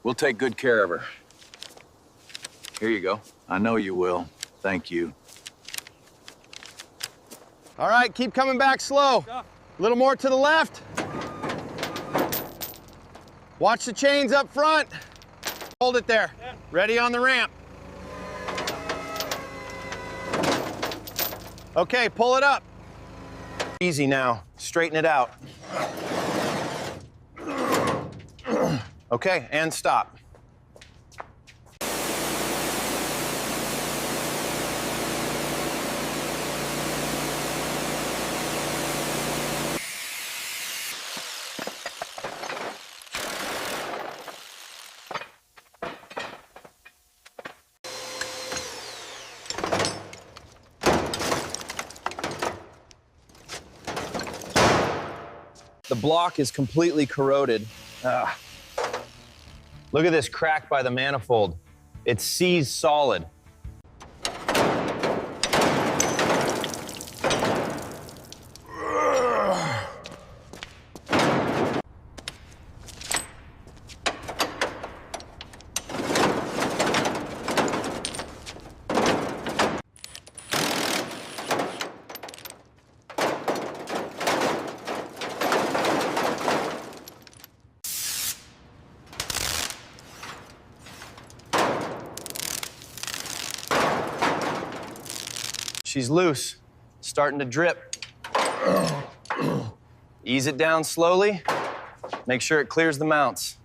We'll take good care of her. Here you go. I know you will. Thank you. All right, keep coming back slow. A little more to the left. Watch the chains up front. Hold it there. Ready on the ramp. Okay, pull it up. Easy now. Straighten it out. Okay, and stop. The block is completely corroded. Look at this crack by the manifold. It's seized solid. She's loose, starting to drip. Ease it down slowly. Make sure it clears the mounts.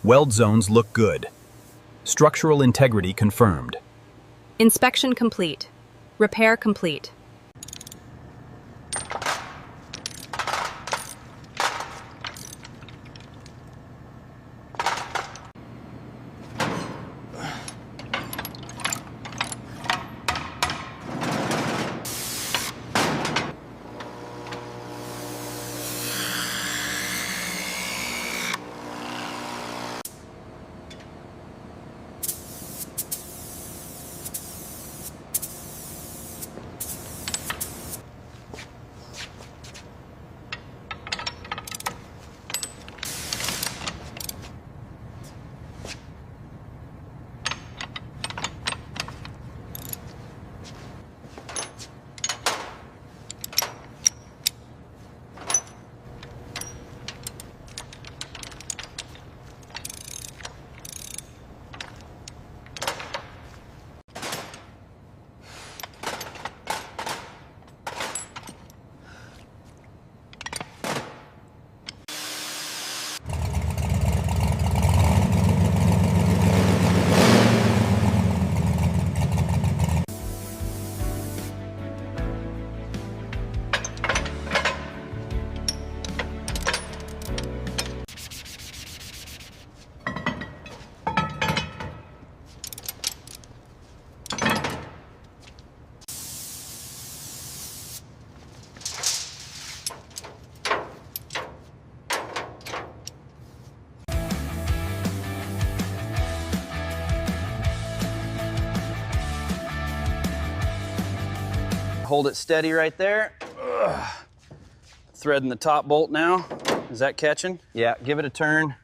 Weld zones look good. Structural integrity confirmed. Inspection complete. Repair complete. hold it steady right there. Ugh. Threading the top bolt now. Is that catching? Yeah, give it a turn.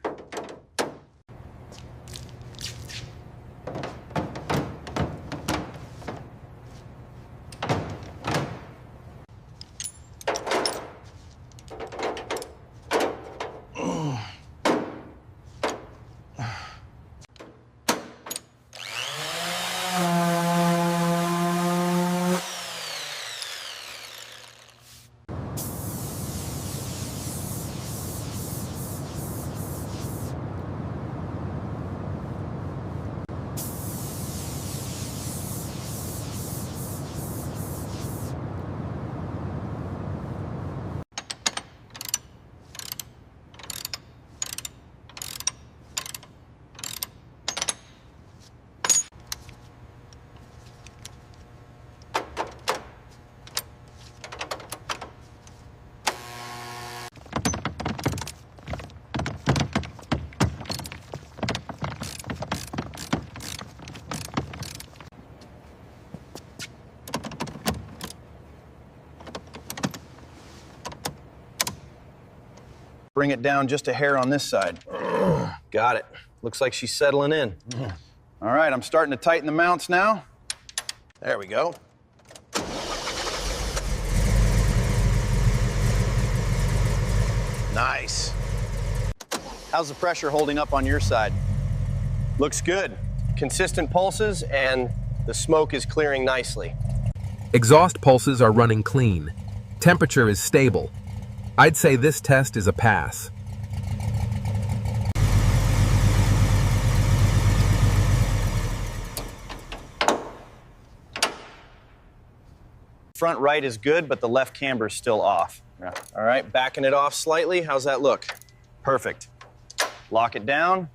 Bring it down just a hair on this side. Got it. Looks like she's settling in. All right, I'm starting to tighten the mounts now. There we go. Nice. How's the pressure holding up on your side? Looks good. Consistent pulses, and the smoke is clearing nicely. Exhaust pulses are running clean. Temperature is stable. I'd say this test is a pass. Front right is good, but the left camber is still off. Yeah. All right, backing it off slightly. How's that look? Perfect. Lock it down.